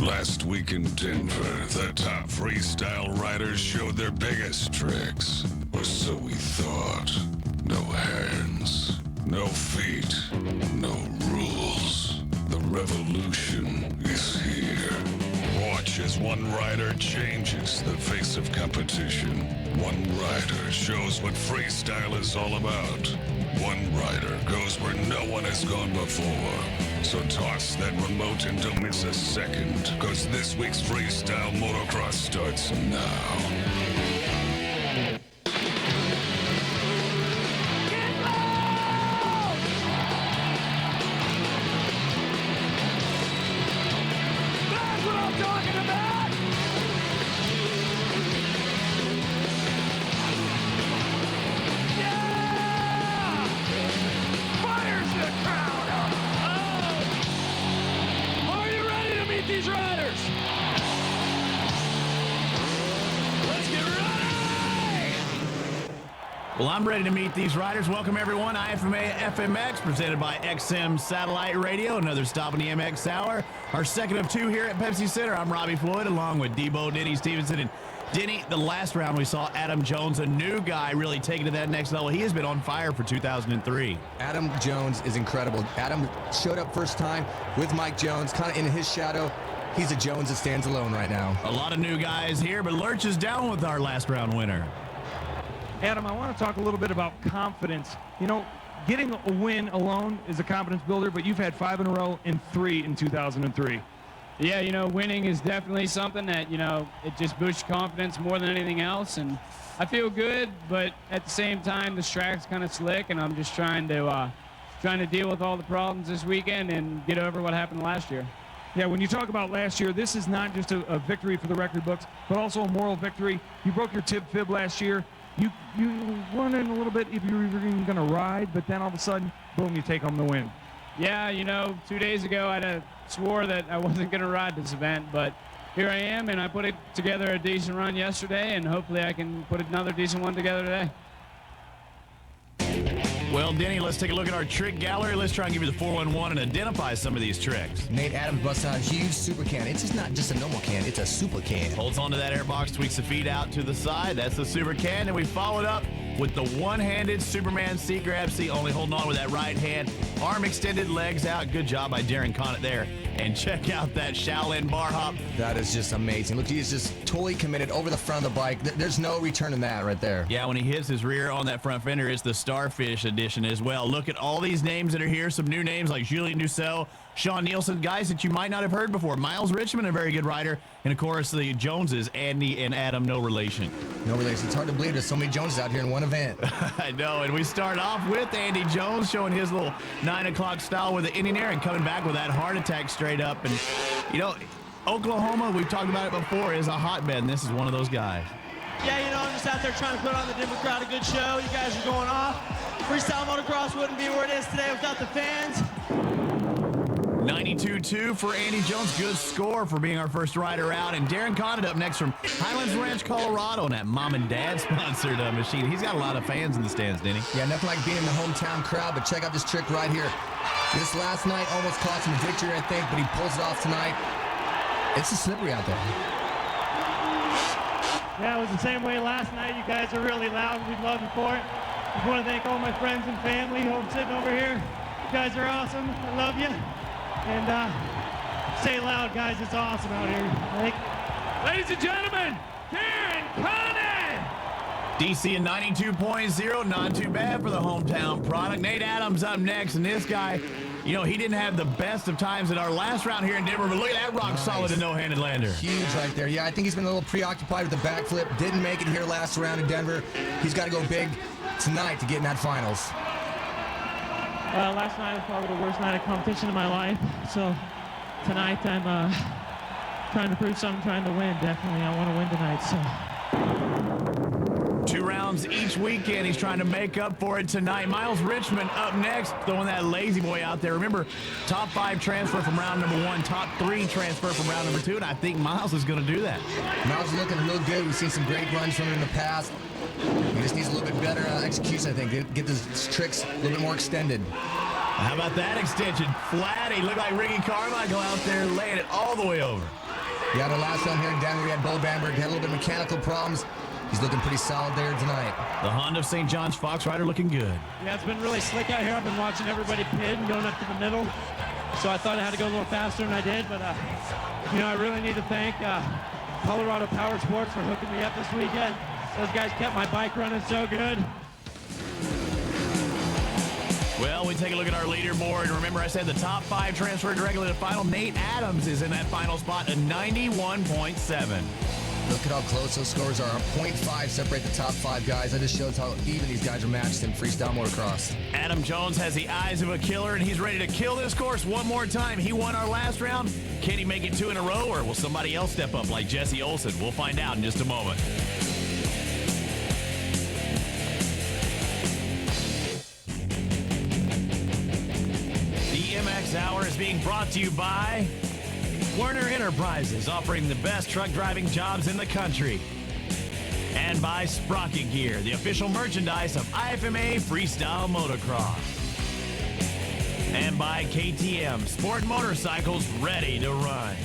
Last week in Denver, the top freestyle riders showed their biggest tricks. Or so we thought. No hands, no feet, no rules. The revolution is here. Watch as one rider changes the face of competition. One rider shows what freestyle is all about. One rider goes where no one has gone before. So toss that remote and don't miss a second, cause this week's Freestyle Motocross starts now. Well, I'm ready to meet these riders. Welcome, everyone. IFMA FMX, presented by XM Satellite Radio. Another stop in the MX Hour. Our second of two here at Pepsi Center. I'm Robbie Floyd, along with Debo, Denny Stevenson. And Denny, the last round we saw Adam Jones, a new guy, really taking to that next level. He has been on fire for 2003. Adam Jones is incredible. Adam showed up first time with Mike Jones, kind of in his shadow. He's a Jones that stands alone right now. A lot of new guys here, but Lurch is down with our last round winner. Adam, I want to talk a little bit about confidence. You know, getting a win alone is a confidence builder, but you've had 5 in a row and 3 in 2003. Yeah, you know, winning is definitely something that, you know, it just boosts confidence more than anything else. And I feel good, but at the same time, this track's kind of slick, and I'm just trying to deal with all the problems this weekend and get over what happened last year. Yeah, when you talk about last year, this is not just a victory for the record books, but also a moral victory. You broke your fib last year. You wondering a little bit if you were even going to ride, but then all of a sudden, boom, you take home the win. Yeah, you know, 2 days ago I swore that I wasn't going to ride this event, but here I am, and I put it together a decent run yesterday, and hopefully I can put another decent one together today. Well, Denny, let's take a look at our trick gallery. Let's try and give you the 411 and identify some of these tricks. Nate Adams busts out a huge super can. It's just not just a normal can, it's a super can. Holds onto that airbox, tweaks the feet out to the side. That's the super can. And we followed up with the one-handed Superman seat grab. See, only holding on with that right hand. Arm extended, legs out. Good job by Darren Conet there. And check out that Shaolin bar hop. That is just amazing. Look, he's just totally committed over the front of the bike. There's no return in that right there. Yeah, when he hits his rear on that front fender, it's the Starfish edition as well. Look at all these names that are here. Some new names like Julien Dussel, Sean Nielsen, guys that you might not have heard before. Miles Richmond, a very good rider. And, of course, the Joneses, Andy and Adam, no relation. No relation. It's hard to believe there's so many Joneses out here in one event. I know, and we start off with Andy Jones showing his little 9 o'clock style with the Indian Air and coming back with that heart attack straight up. And, you know, Oklahoma, we've talked about it before, is a hotbed, and this is one of those guys. Yeah, you know, I'm just out there trying to put on the Denver crowd a good show. You guys are going off. Freestyle Motocross wouldn't be where it is today without the fans. 92-2 for Andy Jones. Good score for being our first rider out. And Darren Conet up next from Highlands Ranch, Colorado, and that mom and dad sponsored machine. He's got a lot of fans in the stands, Denny. Yeah, nothing like being in the hometown crowd, but check out this trick right here. This last night almost cost him a victory, I think, but he pulls it off tonight. It's a slippery out there. Yeah, it was the same way last night. You guys are really loud. We love you for it. I want to thank all my friends and family who I'm sitting over here. You guys are awesome. I love you. And say loud, guys. It's awesome out here. Ladies and gentlemen, Darren Conet! DC in 92.0, not too bad for the hometown product. Nate Adams up next, and this guy, you know, he didn't have the best of times in our last round here in Denver, but look at that rock solid and no-handed lander. Huge right there. Yeah, I think he's been a little preoccupied with the backflip. Didn't make it here last round in Denver. He's got to go big tonight to get in that finals. Last night was probably the worst night of competition of my life. So tonight I'm trying to prove something, trying to win. Definitely, I want to win tonight. So 2 rounds each weekend. He's trying to make up for it tonight. Miles Richmond up next, throwing that lazy boy out there. Remember, top 5 transfer from round number 1, top 3 transfer from round number 2, and I think Miles is going to do that. Miles is looking real good. We've seen some great runs from him in the past. He just needs a little bit better execution, I think. Get his tricks a little bit more extended. How about that extension? Flat. He looked like Ricky Carmichael out there laying it all the way over. Yeah, the last round here in Denver, we had Bamberg. Had a little bit of mechanical problems. He's looking pretty solid there tonight. The Honda of St. John's Fox rider looking good. Yeah, it's been really slick out here. I've been watching everybody pit and going up to the middle. So I thought I had to go a little faster than I did, but I really need to thank Colorado Power Sports for hooking me up this weekend. Those guys kept my bike running so good. Well, we take a look at our leaderboard. Remember, I said the top 5 transferred directly to the final. Nate Adams is in that final spot at 91.7. Look at how close those scores are. 0.5 separate the top 5 guys. That just shows how even these guys are matched in freestyle motocross. Adam Jones has the eyes of a killer, and he's ready to kill this course one more time. He won our last round. Can he make it 2 in a row, or will somebody else step up like Jesse Olson? We'll find out in just a moment. The MX Hour is being brought to you by Werner Enterprises, offering the best truck driving jobs in the country. And by Sprocket Gear, the official merchandise of IFMA Freestyle Motocross. And by KTM, sport motorcycles ready to run.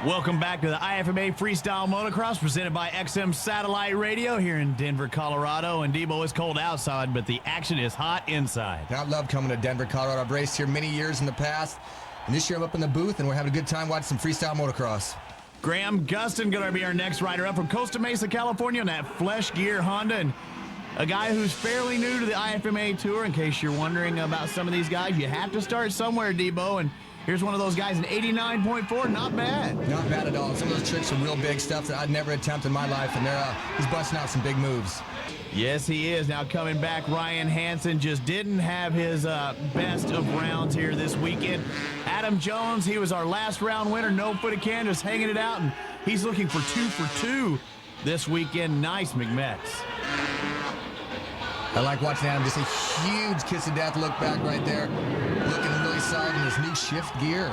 Welcome back to the IFMA Freestyle Motocross presented by XM Satellite Radio here in Denver, Colorado. And Debo, it's cold outside, but the action is hot inside. I love coming to Denver, Colorado. I've raced here many years in the past. And this year I'm up in the booth, and we're having a good time watching some freestyle motocross. Graham Gustin going to be our next rider up from Costa Mesa, California on that Flesh Gear Honda. And a guy who's fairly new to the IFMA Tour. In case you're wondering about some of these guys, you have to start somewhere, Debo. And here's one of those guys, an 89.4, not bad. Not bad at all. Some of those tricks are real big stuff that I'd never attempt in my life, and he's busting out some big moves. Yes, he is. Now coming back, Ryan Hansen just didn't have his best of rounds here this weekend. Adam Jones, he was our last round winner, no footed canvas, hanging it out, and he's looking for 2 for 2 this weekend. Nice, McMex. I like watching Adam, just a huge kiss of death look back right there. Looking really solid in his new shift gear.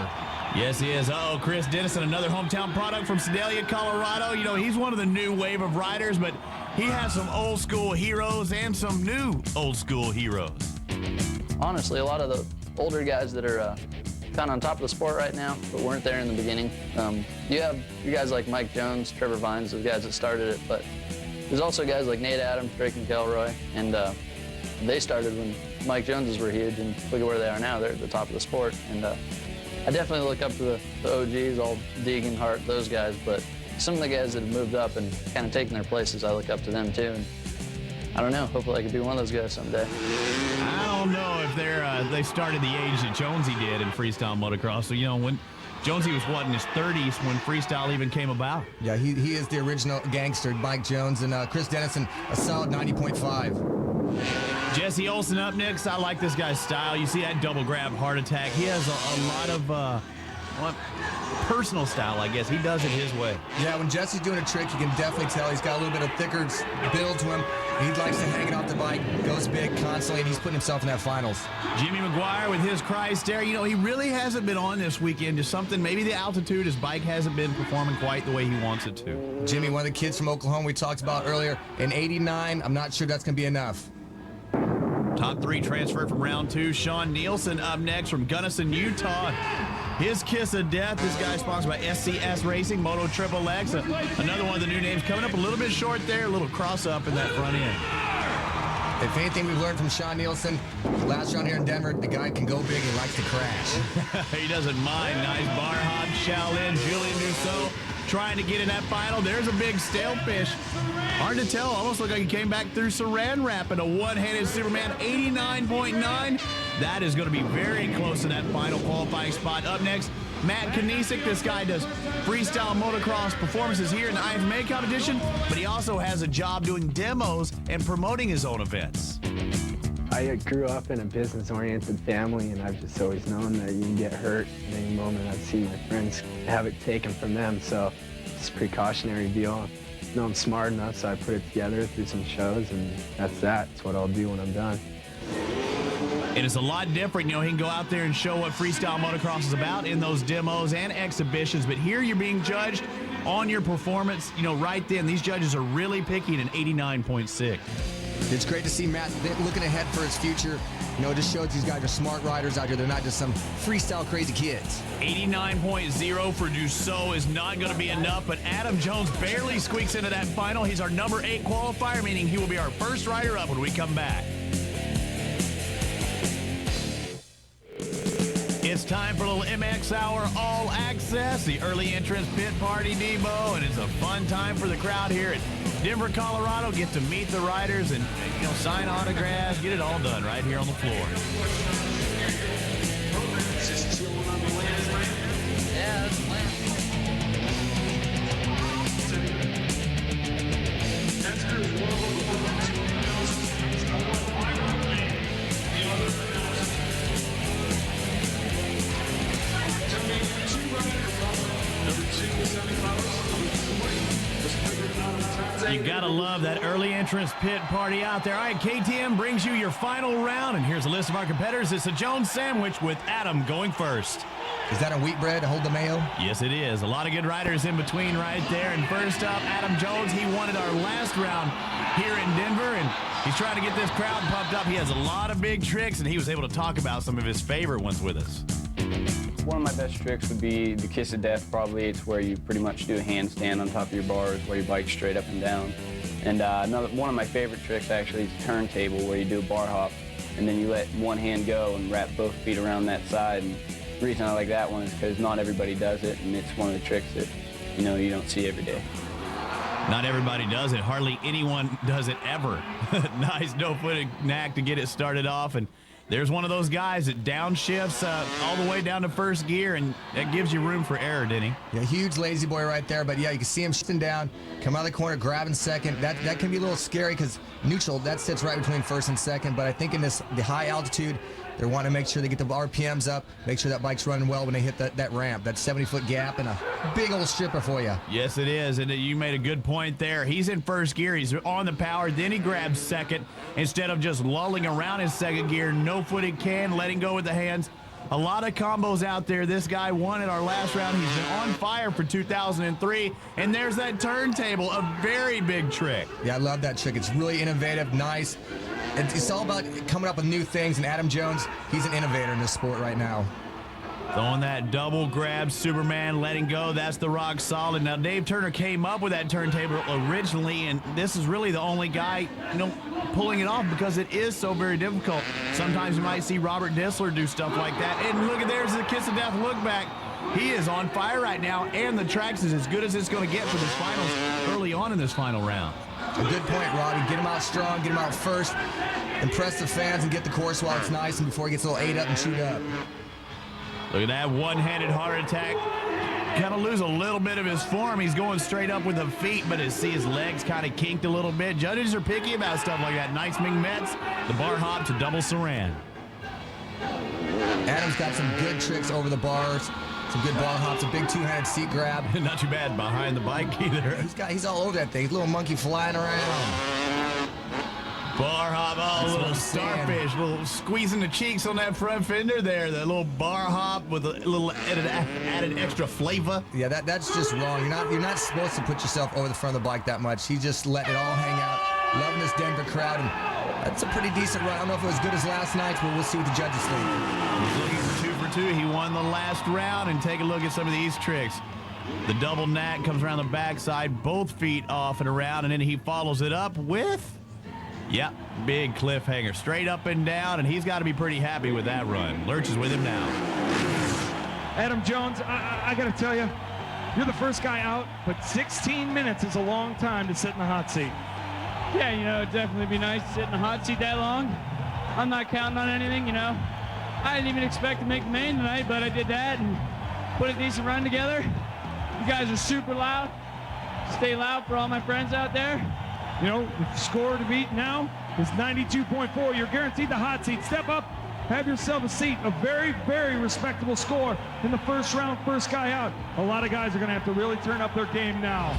Yes, he is. Uh-oh, Chris Dennison, another hometown product from Sedalia, Colorado. You know, he's one of the new wave of riders, but he has some old school heroes and some new old school heroes. Honestly, a lot of the older guys that are kind of on top of the sport right now, but weren't there in the beginning. You have you guys like Mike Jones, Trevor Vines, those guys that started it, but there's also guys like Nate Adams, Drake McElroy, and they started when Mike Joneses were huge, and look at where they are now. They're at the top of the sport, and I definitely look up to the OGs, all Deegan, Hart, those guys, but some of the guys that have moved up and kind of taken their places, I look up to them too, and I don't know, hopefully I could be one of those guys someday. I don't know if they started the age that Jonesy did in freestyle motocross, so, you know, when Jonesy was, what, in his 30s when freestyle even came about? Yeah, he is the original gangster, Mike Jones, and Chris Dennison, a solid 90.5. Jesse Olson up next. I like this guy's style. You see that double grab heart attack. He has a lot of personal style, I guess. He does it his way. Yeah, when Jesse's doing a trick, you can definitely tell he's got a little bit of thicker build to him. He likes to hang it off the bike, goes big constantly, and he's putting himself in that finals. Jimmy McGuire with his Christ there. You know, he really hasn't been on this weekend. Just something, maybe the altitude, his bike hasn't been performing quite the way he wants it to. Jimmy, one of the kids from Oklahoma we talked about earlier, in 89, I'm not sure that's going to be enough. Top 3 transfer from round 2. Sean Nielsen up next from Gunnison, Utah. His kiss of death. This guy sponsored by SCS Racing, Moto Triple X. Another one of the new names coming up a little bit short there, a little cross up in that front end. If anything we've learned from Sean Nielsen, last round here in Denver, the guy can go big and likes to crash. He doesn't mind. Nice bar hop, Shaolin, Julian Musso trying to get in that final. There's a big stale fish. Hard to tell. Almost looked like he came back through Saran Wrap in a one-handed Superman. 89.9. That is going to be very close to that final qualifying spot. Up next, Matt Kanisic. This guy does freestyle motocross performances here in the IFMA competition, but he also has a job doing demos and promoting his own events. I grew up in a business-oriented family, and I've just always known that you can get hurt at any moment. I've seen my friends have it taken from them, so it's a precautionary deal. I know I'm smart enough, so I put it together through some shows, and that's that. It's what I'll do when I'm done. And it's a lot different. You know, he can go out there and show what freestyle motocross is about in those demos and exhibitions, but here you're being judged on your performance, you know, right then. These judges are really picky at an 89.6. It's great to see Matt looking ahead for his future. You know, it just shows these guys are smart riders out here. They're not just some freestyle crazy kids. 89.0 for Dussault is not going to be enough, but Adam Jones barely squeaks into that final. He's our number 8 qualifier, meaning he will be our first rider up when we come back. It's time for a little MX Hour All Access, the early entrance pit party, Debo, and it's a fun time for the crowd here at Denver, Colorado. Get to meet the riders and, you know, sign autographs, get it all done right here on the floor. Yeah, that's the plan. You gotta love that early entrance pit party out there. All right, KTM brings you your final round, and here's a list of our competitors. It's a Jones sandwich with Adam going first. Is that a wheat bread to hold the mayo? Yes, it is. A lot of good riders in between right there. And first up, Adam Jones. He won it our last round here in Denver, and he's trying to get this crowd pumped up. He has a lot of big tricks, and he was able to talk about some of his favorite ones with us. One of my best tricks would be the kiss of death, probably. It's where you pretty much do a handstand on top of your bars where you bike straight up and down. And one of my favorite tricks actually is turntable, where you do a bar hop and then you let one hand go and wrap both feet around that side. And the reason I like that one is because not everybody does it, and it's one of the tricks that, you know, you don't see every day. Not everybody does it. Hardly anyone does it ever. Nice no-footed knack to get it started off, and there's one of those guys that downshifts all the way down to first gear, and that gives you room for error, Denny. Yeah, huge lazy boy right there, but yeah, you can see him shifting down, come out of the corner, grabbing second. That can be a little scary because neutral, that sits right between first and second, but I think in the high altitude, they're wanting to make sure they get the RPMs up, make sure that bike's running well when they hit that ramp, that 70-foot gap, and a big old stripper for you. Yes, it is, and you made a good point there. He's in first gear, he's on the power, then he grabs second. Instead of just lulling around in second gear, no-footed can, letting go with the hands. A lot of combos out there. This guy won at our last round. He's been on fire for 2003, and there's that turntable, a very big trick. Yeah, I love that trick. It's really innovative, nice. It's all about coming up with new things, and Adam Jones, he's an innovator in this sport right now. Throwing that double grab, Superman, letting go. That's the rock solid. Now, Dave Turner came up with that turntable originally, and this is really the only guy, you know, pulling it off because it is so very difficult. Sometimes you might see Robert Dissler do stuff like that. And look at there's the kiss of death look back. He is on fire right now, and the tracks is as good as it's going to get for this finals early on in this final round. A good point, Robbie. Get him out strong, get him out first, impress the fans, and get the course while it's nice and before he gets a little ate up and chewed up. Look at that one-handed heart attack. Kind of lose a little bit of his form. He's going straight up with the feet, but see his legs kind of kinked a little bit. Judges are picky about stuff like that. Nice Ming Metz, the bar hop to double saran. Adam's got some good tricks over the bars. Some good bar hops, a big two-handed seat grab. Not too bad behind the bike either. He's all over that thing. Little monkey flying around. Bar hop, oh, a little starfish, a little squeezing the cheeks on that front fender there. That little bar hop with a little added extra flavor. Yeah, that's just wrong. You're not supposed to put yourself over the front of the bike that much. He's just letting it all hang out. Loving this Denver crowd, and that's a pretty decent run. I don't know if it was good as last night's, but we'll see what the judges think. He's looking for 2 for 2. He won the last round, and take a look at some of these tricks. The double knack comes around the backside, both feet off and around, and then he follows it up with, yep, big cliffhanger, straight up and down, and he's got to be pretty happy with that run. Lurch is with him now. Adam Jones, I got to tell you, you're the first guy out, but 16 minutes is a long time to sit in the hot seat. Yeah, you know, it'd definitely be nice to sit in the hot seat that long. I'm not counting on anything, you know. I didn't even expect to make the main tonight, but I did that and put a decent run together. You guys are super loud. Stay loud for all my friends out there. You know, the score to beat now is 92.4. You're guaranteed the hot seat. Step up, have yourself a seat. A very, very respectable score in the first round, first guy out. A lot of guys are going to have to really turn up their game now.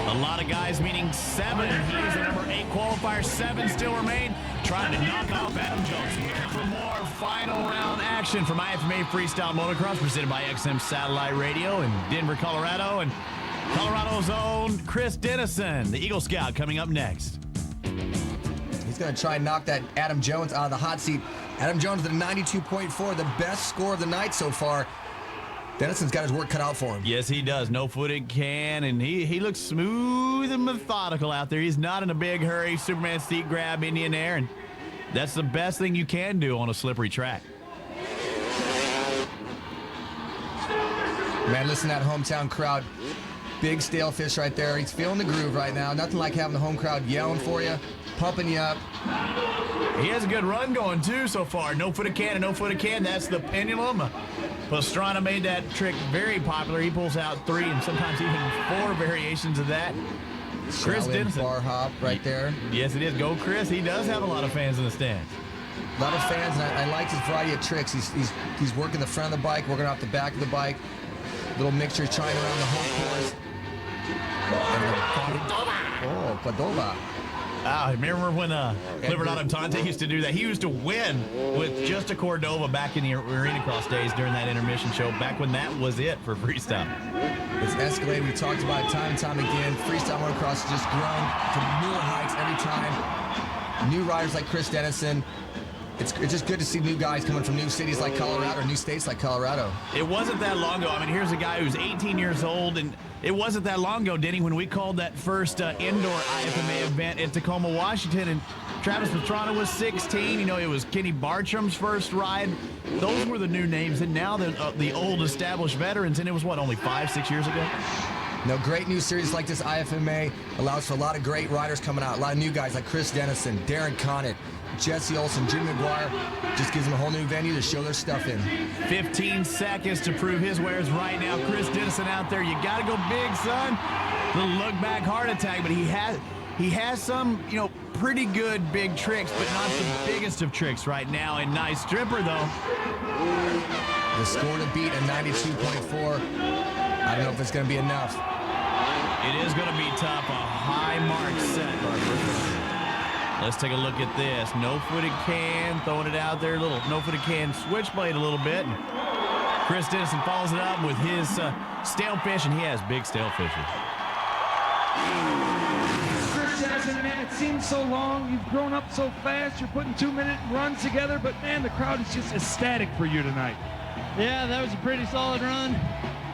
A lot of guys, meaning 7. He is the number 8 qualifier. 7 still remain, trying to knock off Adam Jones. Here for more final round action from IFMA Freestyle Motocross, presented by XM Satellite Radio in Denver, Colorado. And Colorado's own Chris Dennison, the Eagle Scout, coming up next. going to try and knock that Adam Jones out of the hot seat. Adam Jones with a 92.4, the best score of the night so far. Dennison's got his work cut out for him. Yes, he does. No-footed can, and he looks smooth and methodical out there. He's not in a big hurry. Superman seat grab, Indian air, and that's the best thing you can do on a slippery track. Man, listen to that hometown crowd. Big Stalefish right there. He's feeling the groove right now. Nothing like having the home crowd yelling for you, pumping you up. He has a good run going, too, so far. No-footed can and no-footed can. That's the pendulum. Pastrana made that trick very popular. He pulls out 3 and sometimes even 4 variations of that. Chris Dennison. Bar hop right there. Yes, it is. Go, Chris. He does have a lot of fans in the stands. A lot of fans, and I like his variety of tricks. He's working the front of the bike, working off the back of the bike. Little mixture trying around the whole course. Oh, Cordova. Remember when Clifford Adamtante used to do that? He used to win with just a Cordova back in the Arena Cross days during that intermission show, back when that was it for freestyle. It's escalated. We talked about it time and time again. Freestyle motocross has just grown to newer heights every time. New riders like Chris Dennison. It's just good to see new guys coming from new cities like Colorado, or new states like Colorado. It wasn't that long ago. I mean, here's a guy who's 18 years old, and it wasn't that long ago, Denny, when we called that first indoor IFMA event in Tacoma, Washington, and Travis Pastrana was 16. You know, it was Kenny Bartram's first ride. Those were the new names, and now the old established veterans, and it was, what, only 5-6 years ago? No, great new series like this IFMA allows for a lot of great riders coming out. A lot of new guys like Chris Dennison, Darren Conet, Jesse Olson, Jimmy McGuire. Just gives them a whole new venue to show their stuff in. 15 seconds to prove his wares right now. Chris Dennison out there. You got to go big, son. Little look back heart attack, but he has some, you know, pretty good big tricks, but not the biggest of tricks right now. And nice stripper, though. The score to beat at 92.4. I don't know if it's going to be enough. It is going to be tough. A high mark set. Let's take a look at this. No-footed can, throwing it out there. Little no-footed can switchblade a little bit. And Chris Dennison follows it up with his stalefish, and he has big stalefishes. Chris Dennison, man, it seems so long. You've grown up so fast. You're putting 2-minute runs together, but, man, the crowd is just ecstatic for you tonight. Yeah, that was a pretty solid run.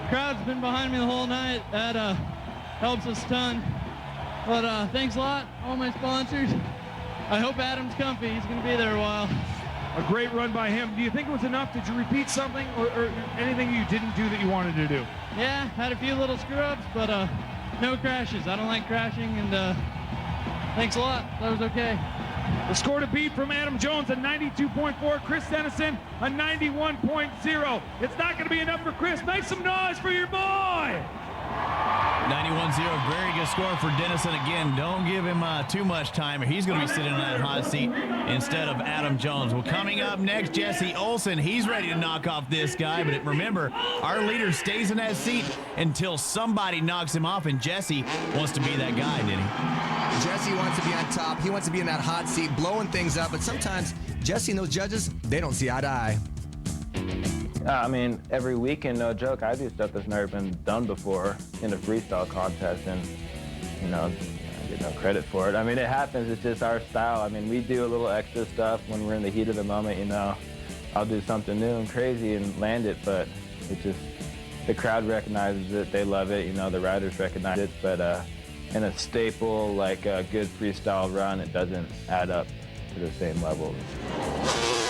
Crowd's been behind me the whole night. That helps us a ton. But thanks a lot, all my sponsors. I hope Adam's comfy. He's going to be there a while. A great run by him. Do you think it was enough? Did you repeat something or anything you didn't do that you wanted to do? Yeah, had a few little screw-ups, but no crashes. I don't like crashing, and thanks a lot. That was okay. The score to beat from Adam Jones, a 92.4. Chris Dennison, a 91.0. It's not going to be enough for Chris. Make some noise for your boy. 91-0, very good score for Dennison. Again, don't give him too much time, or he's going to be sitting in that hot seat instead of Adam Jones. Well, coming up next, Jesse Olson. He's ready to knock off this guy, but remember, our leader stays in that seat until somebody knocks him off, and Jesse wants to be that guy, Denny. Jesse wants to be on top. He wants to be in that hot seat, blowing things up, but sometimes Jesse and those judges, they don't see eye to eye. I mean, every weekend, no joke, I do stuff that's never been done before in a freestyle contest, and, you know, I get no credit for it. I mean, it happens. It's just our style. I mean, we do a little extra stuff when we're in the heat of the moment, you know. I'll do something new and crazy and land it, but it just, the crowd recognizes it. They love it. You know, the riders recognize it, but in a staple, like a good freestyle run, it doesn't add up to the same level.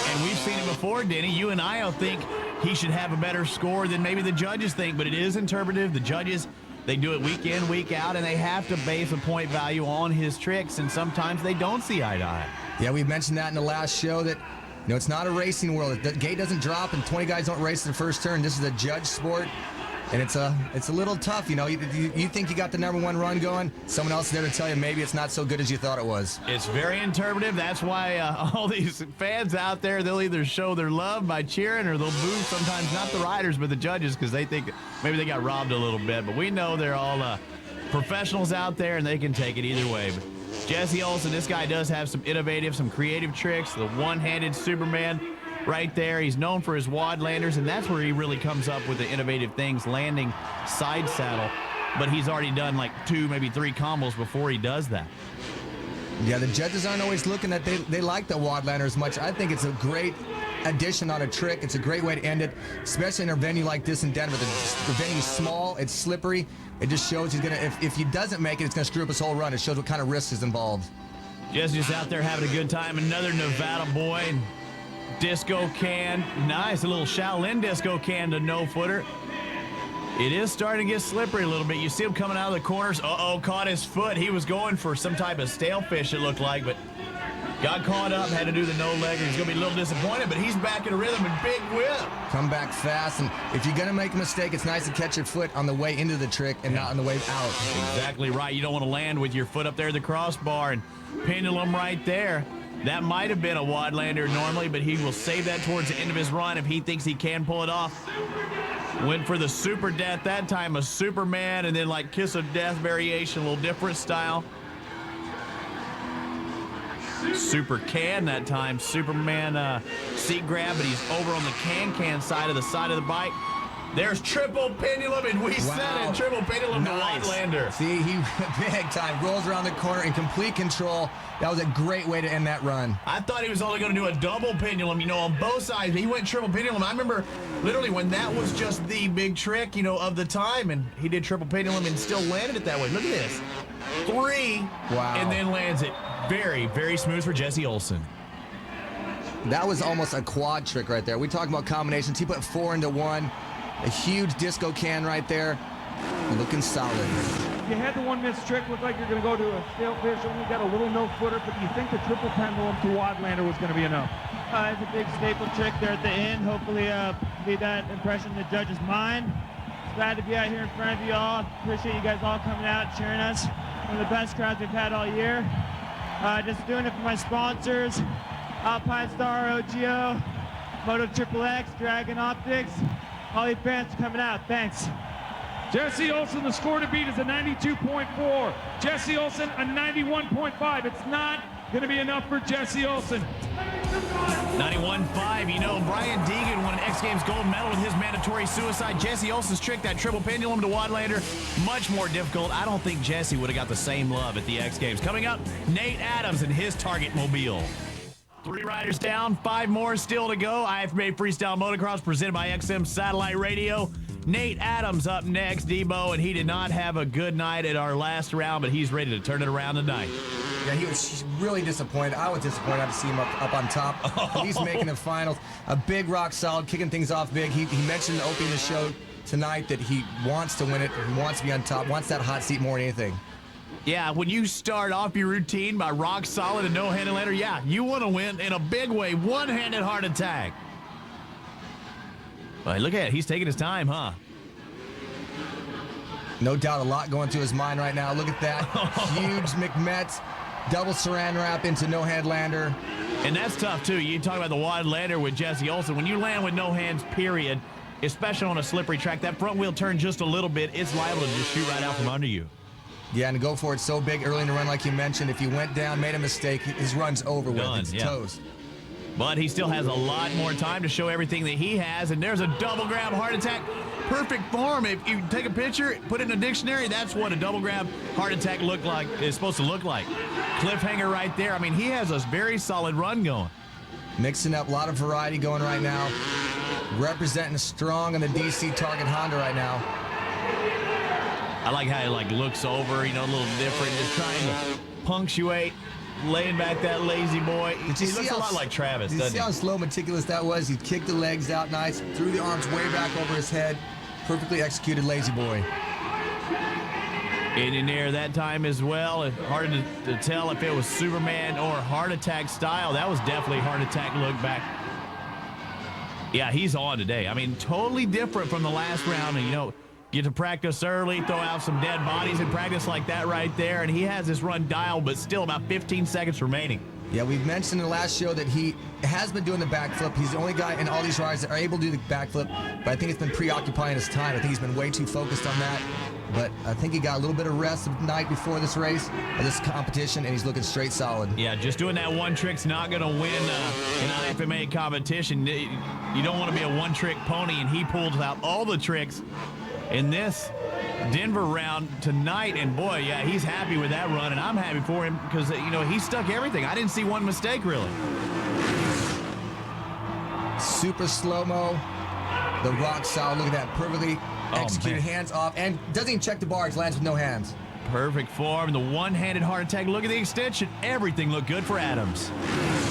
And we've seen it before, Denny. You and I think he should have a better score than maybe the judges think, but it is interpretive. The judges, they do it week in, week out, and they have to base a point value on his tricks, and sometimes they don't see eye to eye. Yeah, we mentioned that in the last show that, you know, it's not a racing world. The gate doesn't drop and 20 guys don't race in the first turn. This is a judge sport, and it's a little tough. You know, you think you got the #1 run going, someone else is there to tell you maybe it's not so good as you thought it was. It's very interpretive. That's why all these fans out there, they'll either show their love by cheering or they'll boo sometimes, not the riders, but the judges, because they think maybe they got robbed a little bit. But we know they're all professionals out there, and they can take it either way. But Jesse Olson, this guy does have some innovative, some creative tricks. The one-handed Superman right there. He's known for his wad landers, and that's where he really comes up with the innovative things, landing side saddle. But he's already done like 2, maybe 3 combos before he does that. Yeah, the judges aren't always looking at, they like the Wadlander as much. I think it's a great addition on a trick. It's a great way to end it, especially in a venue like this in Denver. The venue's small, it's slippery. It just shows he's gonna, if he doesn't make it, it's gonna screw up his whole run. It shows what kind of risk is involved. Jesse's out there having a good time. Another Nevada boy. Disco can. Nice, a little Shaolin disco can to no-footer. It is starting to get slippery a little bit. You see him coming out of the corners. Uh-oh, caught his foot. He was going for some type of stale fish, it looked like, but got caught up, had to do the no-legger. He's going to be a little disappointed, but he's back in a rhythm and big whip. Come back fast, and if you're going to make a mistake, it's nice to catch your foot on the way into the trick and not on the way out. Exactly right. You don't want to land with your foot up there at the crossbar, and pendulum right there. That might have been a Wadlander normally, but he will save that towards the end of his run if he thinks he can pull it off. Went for the super death that time, a Superman, and then like kiss of death variation, a little different style. Super can that time, Superman seat grab, but he's over on the can side of the bike. There's triple pendulum, and we said it, triple pendulum to Wadlander. See, he big time, rolls around the corner in complete control. That was a great way to end that run. I thought he was only going to do a double pendulum, on both sides. He went triple pendulum. I remember literally when that was just the big trick, of the time, and he did triple pendulum and still landed it that way. Look at this. 3, wow, and then lands it. Very, very smooth for Jesse Olson. That was almost a quad trick right there. We talk about combinations. He put 4 into 1. A huge disco can right there. Looking solid. You had the one missed trick. Looked like you're going to go to a stale fish. Only got a little no-footer, but do you think the triple pendulum to Wadlander was going to be enough? It's a big staple trick there at the end. Hopefully leave that impression in the judge's mind. Glad to be out here in front of you all. Appreciate you guys all coming out and cheering us. One of the best crowds we've had all year. Just doing it for my sponsors, Alpine Star, OGO, Moto Triple X, Dragon Optics. All you fans coming out, thanks. Jesse Olson, the score to beat is a 92.4. Jesse Olson, a 91.5. It's not going to be enough for Jesse Olson. 91.5. Brian Deegan won an X Games gold medal with his mandatory suicide. Jesse Olson's trick, that triple pendulum to Wadlander, much more difficult. I don't think Jesse would have got the same love at the X Games. Coming up, Nate Adams and his Target Mobile. 3 riders down, 5 more still to go. IFMA Freestyle Motocross presented by XM Satellite Radio. Nate Adams up next, Debo, and he did not have a good night at our last round, but he's ready to turn it around tonight. Yeah, he was really disappointed. I was disappointed to see him up on top. He's making the finals. A big rock solid, kicking things off big. He mentioned opening the show tonight that he wants to win it. He wants to be on top, wants that hot seat more than anything. Yeah, when you start off your routine by rock solid and no-handed lander, yeah, you want to win in a big way. One-handed heart attack. But look at it. He's taking his time, huh? No doubt a lot going through his mind right now. Look at that. Huge McMets. Double saran wrap into no-hand lander. And that's tough, too. You talk about the Wadlander with Jesse Olson. When you land with no hands, period, especially on a slippery track, that front wheel turn just a little bit, it's liable to just shoot right out from under you. Yeah, and to go for it so big early in the run, like you mentioned, if you went down, made a mistake, his run's over with. It's toast. But he still has a lot more time to show everything that he has, and there's a double grab heart attack. Perfect form. If you take a picture, put it in a dictionary, that's what a double grab heart attack is supposed to look like. Cliffhanger right there. I mean, he has a very solid run going. Mixing up a lot of variety going right now. Representing strong in the DC Target Honda right now. I like how he looks over, a little different, just trying to punctuate, laying back that lazy boy. He looks a lot like Travis, doesn't he? Did you see how slow, meticulous that was? He kicked the legs out nice, threw the arms way back over his head. Perfectly executed lazy boy. In there that time as well. Hard to tell if it was Superman or heart attack style. That was definitely heart attack look back. Yeah, he's on today. I mean, totally different from the last round. And, get to practice early, throw out some dead bodies in practice like that right there, and he has this run dialed, but still about 15 seconds remaining. Yeah, we've mentioned in the last show that he has been doing the backflip. He's the only guy in all these rides that are able to do the backflip, but I think it's been preoccupying his time. I think he's been way too focused on that, but I think he got a little bit of rest the night before this race, or this competition, and he's looking straight solid. Yeah, just doing that one trick's not going to win an IFMA competition. You don't want to be a one-trick pony, and he pulled out all the tricks. in this Denver round tonight. And boy, yeah, he's happy with that run, and I'm happy for him because, you know, he stuck everything. I didn't see one mistake, really. Super slow-mo. The rock solid. Look at that. Perfectly executed, hands off, and doesn't even check the bars. Lands with no hands. Perfect form. The one-handed heart attack. Look at the extension. Everything looked good for Adams.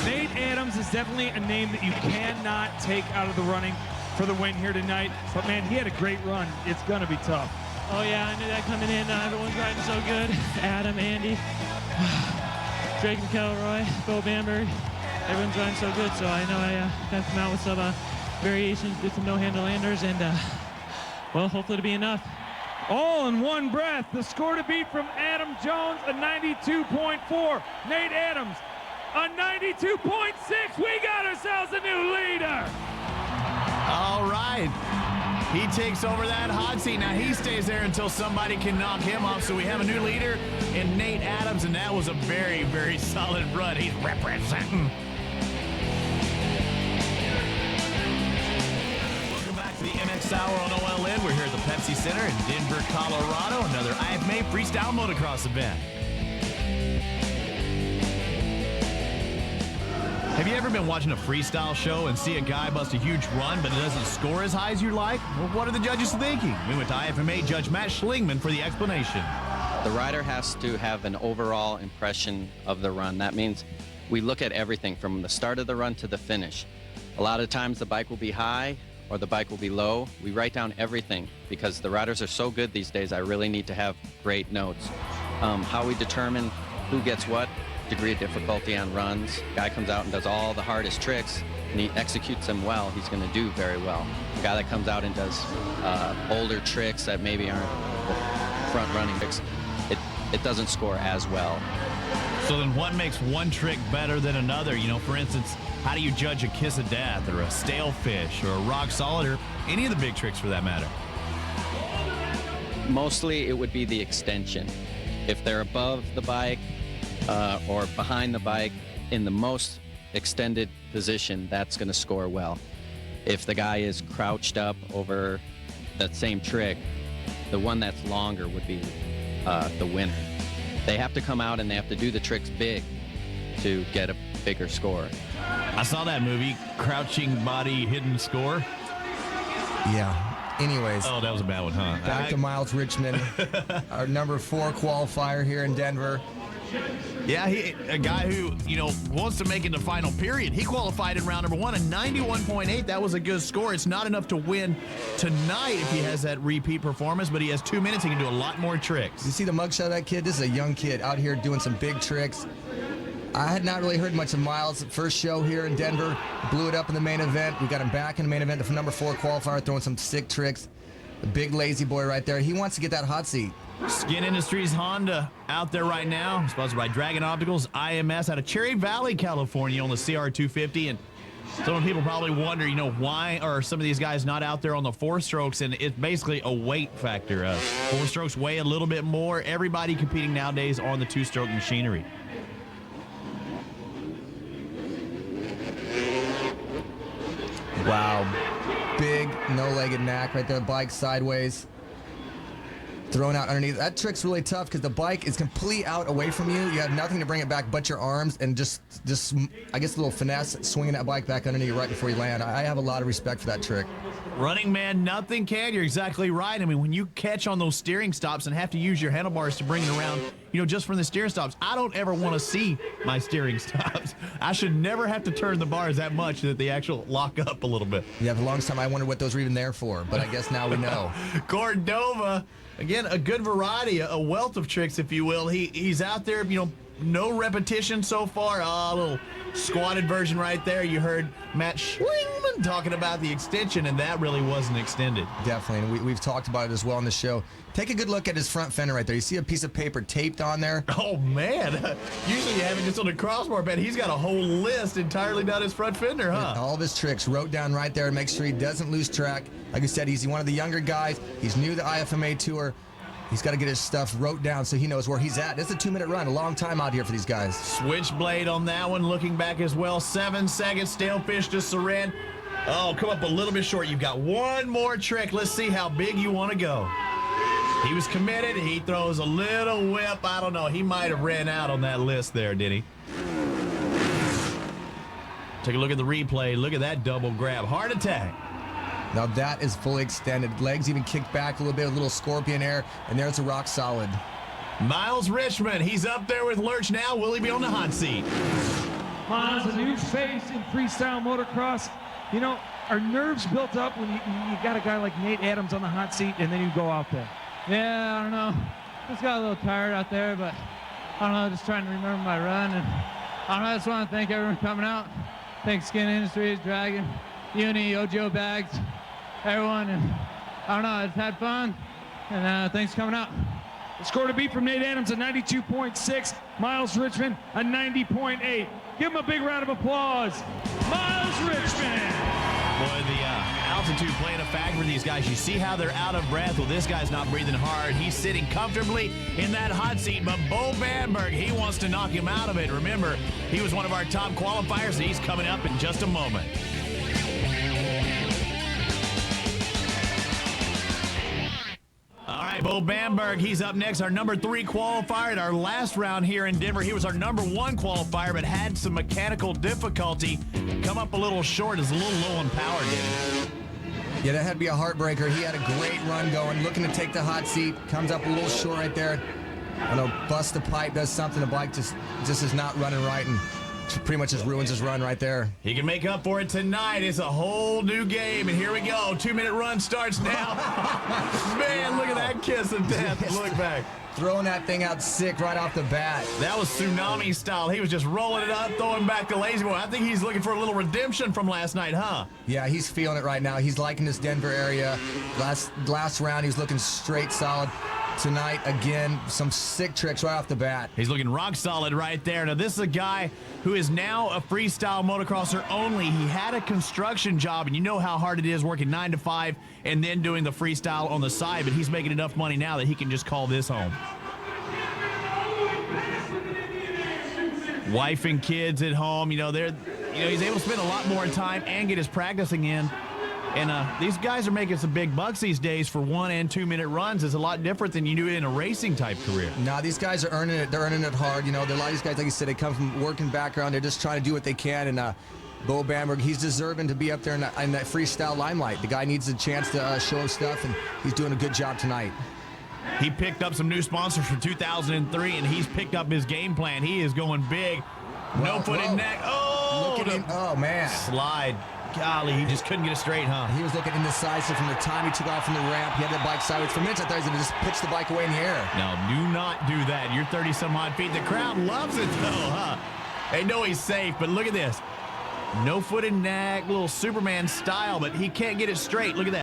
Nate Adams is definitely a name that you cannot take out of the running for the win here tonight. But, man, he had a great run. It's going to be tough. Oh, yeah, I knew that coming in. Everyone's riding so good. Adam, Andy, Drake McElroy, Bo Bamberg. Everyone's riding so good, so I know I got to come out with some variations, did some no-handle landers, and, well, hopefully it'll be enough. All in one breath. The score to beat from Adam Jones, a 92.4. Nate Adams, a 92.6. We got ourselves a new leader. All right. He takes over that hot seat. Now he stays there until somebody can knock him off. So we have a new leader in Nate Adams, and that was a very, very solid run. He's representing. Welcome back to the MX Hour on OLN. We're here at the Pepsi Center in Denver, Colorado. Another IFMA Freestyle Motocross event. Have you ever been watching a freestyle show and see a guy bust a huge run, but it doesn't score as high as you'd like? Well, what are the judges thinking? We went to IFMA Judge Matt Schlingman for the explanation. The rider has to have an overall impression of the run. That means we look at everything from the start of the run to the finish. A lot of times the bike will be high or the bike will be low. We write down everything because the riders are so good these days. I really need to have great notes. How we determine who gets what degree of difficulty on runs. Guy comes out and does all the hardest tricks and he executes them well, he's going to do very well. The guy that comes out and does older tricks that maybe aren't front running tricks, it doesn't score as well. So then what makes one trick better than another? You know, for instance, how do you judge a kiss of death or a stale fish or a rock solid or any of the big tricks for that matter? Mostly it would be the extension. If they're above the bike or behind the bike in the most extended position, that's going to score well. If the guy is crouched up over that same trick, the one that's longer would be the winner. They have to come out and they have to do the tricks big to get a bigger score. I saw that movie, Crouching Body Hidden Score. Yeah. Anyways. Oh, that was a bad one, huh? Back to Miles Richmond, our number 4 qualifier here in Denver. Yeah, a guy who, you know, wants to make it to final period. He qualified in round number 1, a 91.8. That was a good score. It's not enough to win tonight if he has that repeat performance, but he has 2 minutes. He can do a lot more tricks. You see the mugshot of that kid? This is a young kid out here doing some big tricks. I had not really heard much of Miles. First show here in Denver. Blew it up in the main event. We got him back in the main event. The number 4 qualifier throwing some sick tricks. The big lazy boy right there. He wants to get that hot seat. Skin Industries Honda out there right now, sponsored by Dragon Opticals, IMS out of Cherry Valley, California on the CR250. And some people probably wonder, you know, why are some of these guys not out there on the 4-strokes? And it's basically a weight factor. 4-strokes weigh a little bit more. Everybody competing nowadays on the 2-stroke machinery. Wow. Big no-legged knack right there. Bike sideways. Thrown out underneath. That trick's really tough because the bike is completely out away from you. You have nothing to bring it back but your arms and just I guess a little finesse, swinging that bike back underneath you right before you land. I have a lot of respect for that trick. Running man, nothing can. You're exactly right. I mean, when you catch on those steering stops and have to use your handlebars to bring it around, you know, just from the steering stops, I don't ever want to see my steering stops. I should never have to turn the bars that much that they actually lock up a little bit. Yeah, for the longest time I wondered what those were even there for, but I guess now we know. Cordova, again, a good variety, a wealth of tricks, if you will. He's out there, you know, no repetition so far. A little squatted version right there. You heard Matt Schlingman talking about the extension, and that really wasn't extended. Definitely, and we've talked about it as well on the show. Take a good look at his front fender right there. You see a piece of paper taped on there? Oh, man. Usually you have it just on the crossbar, but he's got a whole list entirely down his front fender, huh? All of his tricks wrote down right there. Make sure he doesn't lose track. Like I said, he's one of the younger guys. He's new to the IFMA Tour. He's got to get his stuff wrote down so he knows where he's at. It's a 2-minute run, a long time out here for these guys. Switchblade on that one, looking back as well. 7 seconds, stale fish to Saran. Oh, come up a little bit short. You've got one more trick. Let's see how big you want to go. He was committed. He throws a little whip. I don't know. He might have ran out on that list there, did he? Take a look at the replay. Look at that double grab. Heart attack. Now that is fully extended. Legs even kicked back a little bit, a little scorpion air, and there's a rock solid. Miles Richmond, he's up there with Lurch now. Will he be on the hot seat? Miles, a new face in freestyle motocross. You know, are nerves built up when you got a guy like Nate Adams on the hot seat and then you go out there? Yeah, I don't know. Just got a little tired out there, but I don't know, just trying to remember my run. And I don't know, I just want to thank everyone coming out. Thanks Skin Industries, Dragon, Uni, Ojo Bags, everyone. And I don't know, I just had fun. And thanks for coming out. The score to beat from Nate Adams, a 92.6. Miles Richmond, a 90.8. Give him a big round of applause. Miles Richmond. Boy, the altitude playing a factor for these guys. You see how they're out of breath. Well, this guy's not breathing hard. He's sitting comfortably in that hot seat. But Bo Bamberg, he wants to knock him out of it. Remember, he was one of our top qualifiers. He's coming up in just a moment. All right, Bo Bamberg, he's up next, our number 3 qualifier at our last round here in Denver. He was our number 1 qualifier, but had some mechanical difficulty. Come up a little short, is a little low on power, didn't he? Yeah, that had to be a heartbreaker. He had a great run going, looking to take the hot seat. Comes up a little short right there. I don't know, busts the pipe, does something. The bike just is not running right, and pretty much just ruins his run right there. He can make up for it tonight. It's a whole new game, and here we go. 2-minute run starts now. Man, look at that kiss of death. Yes. Look back. Throwing that thing out sick right off the bat. That was tsunami style. He was just rolling it up, throwing back the lazy boy. I think he's looking for a little redemption from last night, huh? Yeah, he's feeling it right now. He's liking this Denver area. Last round, he was looking straight solid. Tonight, again, some sick tricks right off the bat. He's looking rock solid right there. Now, this is a guy who is now a freestyle motocrosser only. He had a construction job, and you know how hard it is working 9 to 5 and then doing the freestyle on the side, but he's making enough money now that he can just call this home. Wife and kids at home, he's able to spend a lot more time and get his practicing in. And these guys are making some big bucks these days for 1- and 2-minute runs. It's a lot different than you do in a racing type career. No, these guys are earning it. They're earning it hard. A lot of these guys, like you said, they come from working background. They're just trying to do what they can. And Bo Bamberg, he's deserving to be up there in that freestyle limelight. The guy needs a chance to show his stuff, and he's doing a good job tonight. He picked up some new sponsors for 2003, and he's picked up his game plan. He is going big. No foot in neck. Oh, man. Slide. Golly, he just couldn't get it straight, huh? He was looking indecisive from the time he took off from the ramp. He had the bike sideways. For minutes, I thought he was going to just pitch the bike away in the air. No, do not do that. You're 30-some-odd feet. The crowd loves it, though, huh? They know he's safe, but look at this. No foot in neck, little Superman style, but he can't get it straight. Look at that.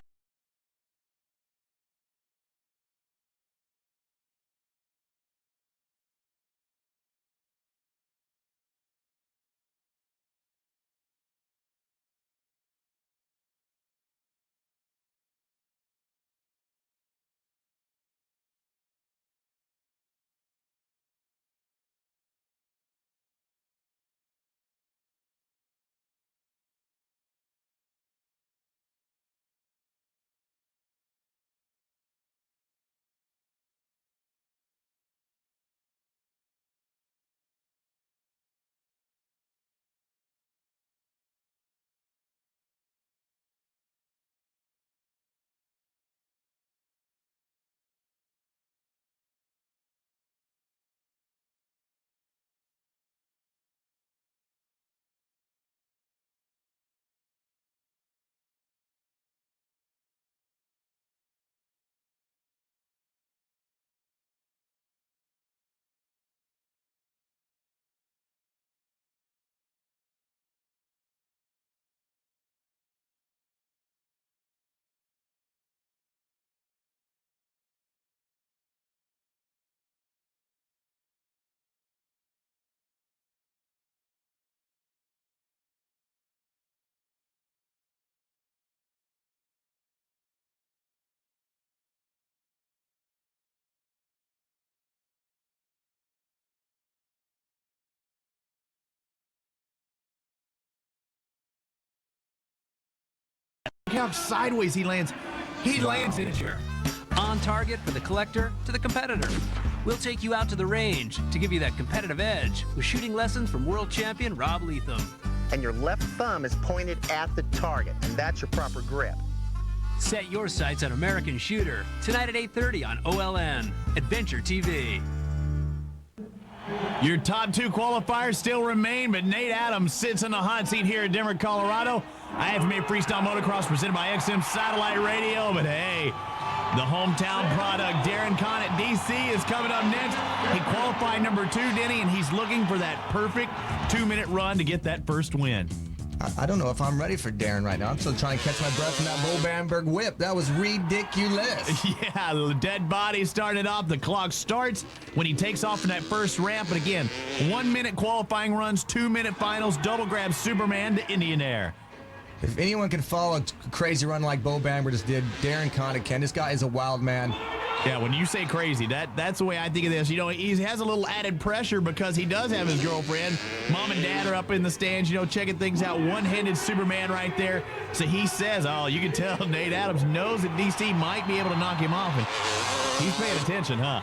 how sideways he lands. He lands in it. On target for the collector to the competitor. We'll take you out to the range to give you that competitive edge with shooting lessons from world champion Rob Leatham. And your left thumb is pointed at the target, and that's your proper grip. Set your sights on American Shooter tonight at 8:30 on OLN, Adventure TV. Your top 2 qualifiers still remain, but Nate Adams sits in the hot seat here in Denver, Colorado. IFMA Freestyle Motocross presented by XM Satellite Radio, but hey, the hometown product, Darren Conet, DC, is coming up next. He qualified number 2, Denny, and he's looking for that perfect 2-minute run to get that first win. I don't know if I'm ready for Darren right now. I'm still trying to catch my breath from that Bo Bamberg whip. That was ridiculous. Yeah, the dead body started off. The clock starts when he takes off in that first ramp. But again, 1-minute qualifying runs, 2-minute finals, double grab Superman to Indian Air. If anyone can follow a crazy run like Bo Bamberg just did, Darren Conet can. This guy is a wild man. Yeah, when you say crazy, that's the way I think of this. You know, he has a little added pressure because he does have his girlfriend. Mom and dad are up in the stands, you know, checking things out. One-handed Superman right there. So he says, oh, you can tell Nate Adams knows that DC might be able to knock him off. And he's paying attention, huh?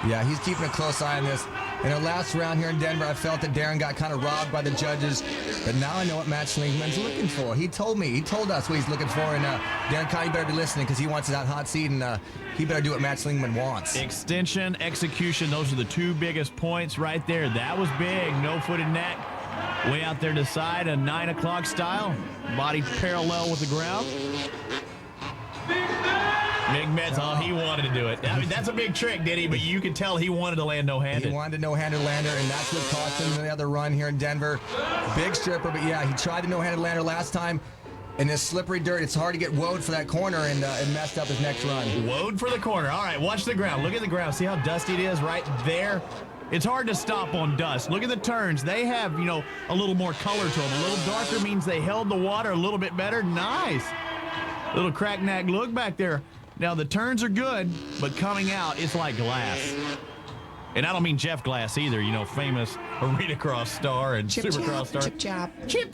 Yeah, he's keeping a close eye on this. In our last round here in Denver, I felt that Darren got kind of robbed by the judges, but now I know what Matt Schlingmann's looking for. He told us what he's looking for, and Darren Conet better be listening because he wants that hot seat, and he better do what Matt Schlingmann wants. Extension, execution, those are the 2 biggest points right there. That was big. No-footed neck. Way out there to side, a 9 o'clock style. Body parallel with the ground. Big Met's all he wanted to do it. I mean, that's a big trick, did he? But you could tell he wanted to land no-handed. He wanted a no-handed lander, and that's what cost him the other run here in Denver. Big stripper, but yeah, he tried the no-handed lander last time. In this slippery dirt, it's hard to get woed for that corner, and it messed up his next run. Woed for the corner. All right, watch the ground. Look at the ground. See how dusty it is right there? It's hard to stop on dust. Look at the turns. They have, you know, a little more color to them. A little darker means they held the water a little bit better. Nice. Little crack-knack look back there. Now, the turns are good, but coming out, it's like glass. And I don't mean Jeff Glass either, you know, famous arena cross star and supercross star.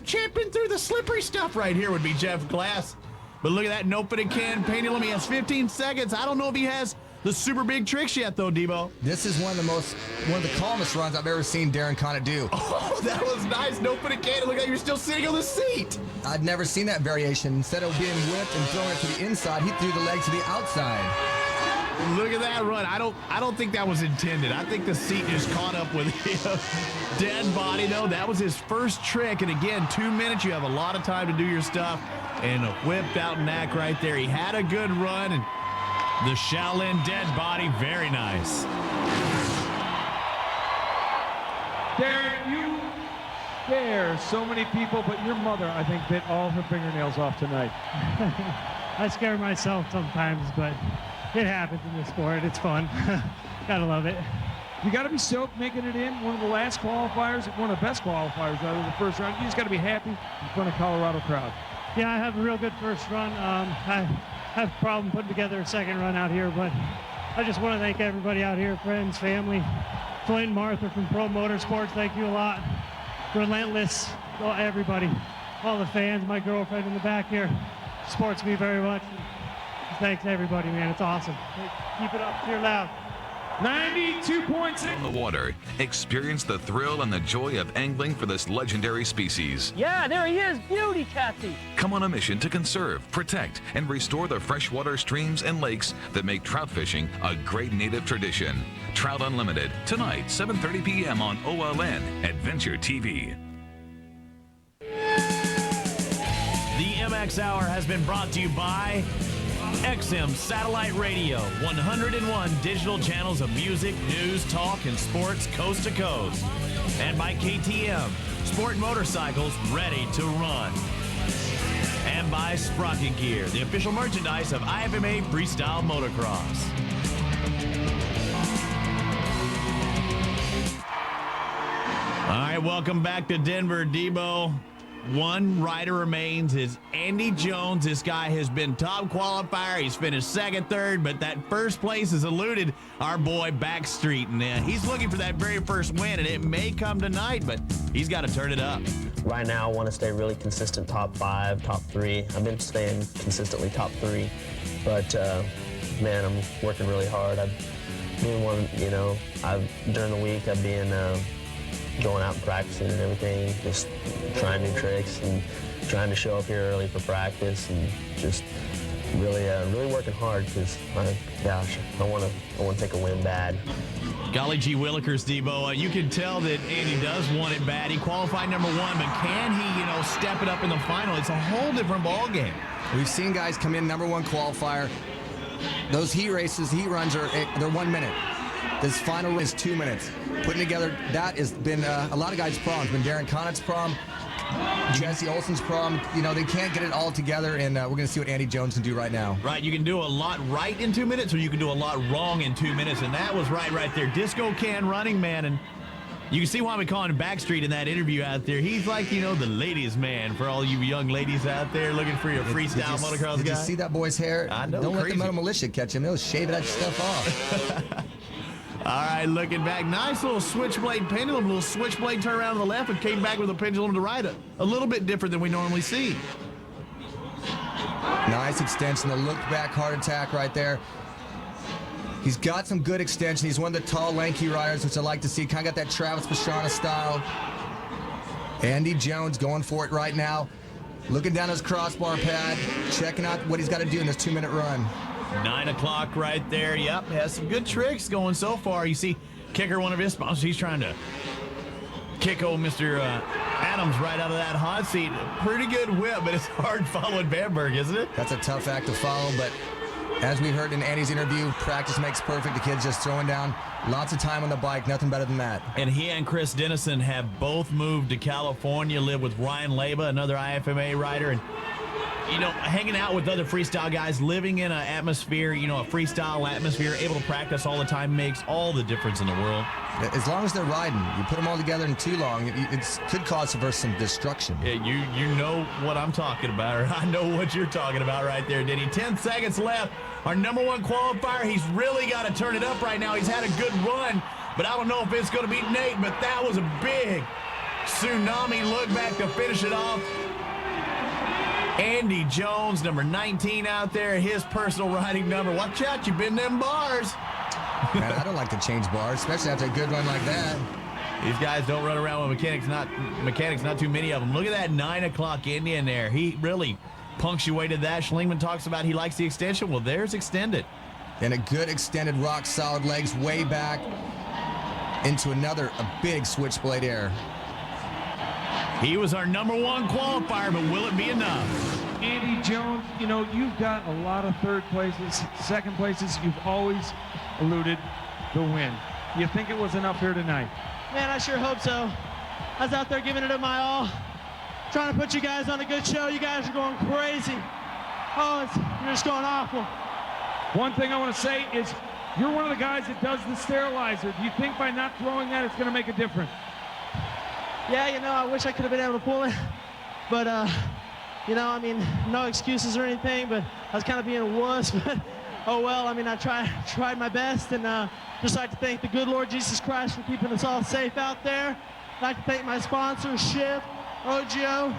Chipping through the slippery stuff right here would be Jeff Glass. But look at that no-footed can pendulum. He has 15 seconds. I don't know if he has the super big tricks yet, though, Debo. This is one of the calmest runs I've ever seen Darren Conet do. Oh, that was nice. No-footed can. It looked like you were still sitting on the seat. I'd never seen that variation. Instead of being whipped and throwing it to the inside, he threw the leg to the outside. Look at that run. I don't think that was intended. I think the seat just caught up with him. Dead body, though. That was his first trick. And again, 2 minutes. You have a lot of time to do your stuff. And a whipped out knack right there. He had a good run. And the Shaolin dead body, very nice. Darren, you scare so many people, but your mother, I think, bit all her fingernails off tonight. I scare myself sometimes, but it happens in this sport. It's fun. Gotta love it. You got to be stoked making it in. One of the last qualifiers, one of the best qualifiers out of the first round. You just got to be happy in front of Colorado crowd. Yeah, I have a real good first run. I have a problem putting together a second run out here, but I just want to thank everybody out here, friends, family. Flint Martha from Pro Motorsports, thank you a lot. Relentless, everybody, all the fans, my girlfriend in the back here, supports me very much. Thanks everybody, man, it's awesome. Keep it up, you're loud. 92.6 on the water. Experience the thrill and the joy of angling for this legendary species. Yeah, there he is, beauty Kathy. Come on a mission to conserve, protect, and restore the freshwater streams and lakes that make trout fishing a great native tradition. Trout Unlimited, tonight, 7:30 p.m. on OLN, Adventure TV. The MX Hour has been brought to you by XM Satellite Radio, 101 digital channels of music, news, talk, and sports coast to coast. And by KTM, sport motorcycles ready to run. And by Sprocket Gear, the official merchandise of IFMA Freestyle Motocross. All right, welcome back to Denver, Debo. One rider remains is Andy Jones. This guy has been top qualifier. He's finished second, third, but that first place has eluded our boy Backstreet. And he's looking for that very first win, and it may come tonight, but he's got to turn it up. right now I want to stay really consistent top 5, top 3. I've been staying consistently top 3, but man, I'm working really hard. During the week I've been going out and practicing and everything, just trying new tricks and trying to show up here early for practice and just really working hard because, gosh, I want to take a win bad. Golly gee willikers, Debo. You can tell that Andy does want it bad. He qualified number 1, but can he, step it up in the final? It's a whole different ball game. We've seen guys come in number 1 qualifier. Those heat races, heat runs they're 1 minute. This final run is 2 minutes. Putting together, that has been a lot of guys' problems. It's been Darren Conet's problem, Jesse Olson's problem. They can't get it all together, and we're going to see what Andy Jones can do right now. Right, you can do a lot right in 2 minutes, or you can do a lot wrong in 2 minutes, and that was right there. Disco can running, man, and you can see why we call him Backstreet in that interview out there. He's like, the ladies' man for all you young ladies out there looking for your freestyle motocross guy. Did you see that boy's hair? I know, Don't crazy. let the Metal Militia catch him. They'll shave that stuff off. All right, looking back, nice little switchblade pendulum, little switchblade turn around to the left and came back with a pendulum to right. A little bit different than we normally see. Nice extension, the look back heart attack right there. He's got some good extension. He's one of the tall, lanky riders, which I like to see. Kind of got that Travis Pastrana style. Andy Jones going for it right now. Looking down his crossbar pad, checking out what he's got to do in this 2-minute run. 9 o'clock right there. Yep, has some good tricks going so far. You see Kicker, one of his sponsors, he's trying to kick old Mr. Adams right out of that hot seat. Pretty good whip, but it's hard following Bamberg, isn't it? That's a tough act to follow, but as we heard in Andy's interview, practice makes perfect. The kid's just throwing down lots of time on the bike, nothing better than that. And he and Chris Dennison have both moved to California, live with Ryan Leba, another IFMA rider, and hanging out with other freestyle guys, living in an atmosphere, a freestyle atmosphere, able to practice all the time makes all the difference in the world. As long as they're riding, you put them all together in too long, it could cause some destruction. Yeah, you know what I'm talking about, or I know what you're talking about right there, Denny. 10 seconds left. Our number 1 qualifier, he's really got to turn it up right now. He's had a good run, but I don't know if it's going to beat Nate, but that was a big tsunami look back to finish it off. Andy Jones, number 19 out there, his personal riding number. Watch out, you've been them bars. Man, I don't like to change bars, especially after a good run like that. These guys don't run around with mechanics, not too many of them. Look at that 9 o'clock Indian there. He really punctuated that. Schlingmann talks about he likes the extension. Well, there's extended. And a good extended rock solid legs way back into a big switchblade air. He was our number 1 qualifier, but will it be enough? Andy Jones, you've got a lot of third places, second places. You've always eluded the win. You think it was enough here tonight? Man, I sure hope so. I was out there giving it my all, trying to put you guys on a good show. You guys are going crazy. You're just going awful. One thing I want to say is you're one of the guys that does the sterilizer. Do you think by not throwing that it's going to make a difference? Yeah, I wish I could have been able to pull it, but, no excuses or anything, but I was kind of being a wuss, but, oh well, I tried my best, and just like to thank the good Lord Jesus Christ for keeping us all safe out there. I'd like to thank my sponsors, Ship, OGO,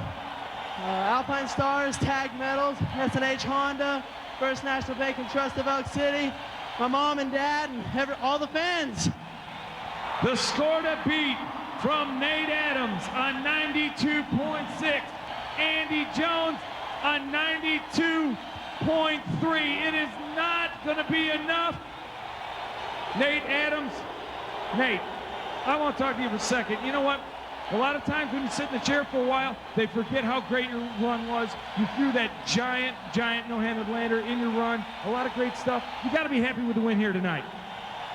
Alpine Stars, Tag Metals, S&H Honda, First National Bank and Trust of Elk City, my mom and dad, and all the fans. The score to beat from Nate Adams on 92.6, Andy Jones on 92.3. It is not going to be enough. Nate Adams, Nate, I want to talk to you for a second. You know what? A lot of times when you sit in the chair for a while, they forget how great your run was. You threw that giant no-handed lander in your run. A lot of great stuff. You got to be happy with the win here tonight.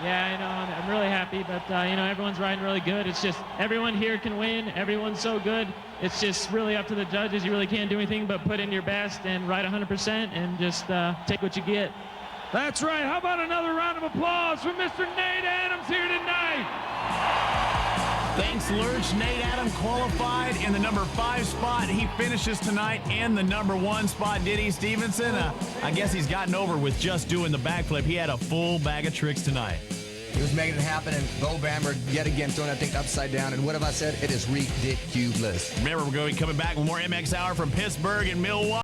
Yeah, I'm really happy, but, everyone's riding really good. It's just everyone here can win. Everyone's so good. It's just really up to the judges. You really can't do anything but put in your best and ride 100% and just take what you get. That's right. How about another round of applause for Mr. Nate Adams here tonight? Thanks, Lurch. Nate Adams qualified in the number 5 spot. He finishes tonight in the number 1 spot. Diddy Stevenson, I guess he's gotten over with just doing the backflip. He had a full bag of tricks tonight. He was making it happen, and Bo Bamberg yet again throwing that thing upside down. And what have I said? It is ridiculous. Remember, we're going to be coming back with more MX Hour from Pittsburgh and Milwaukee.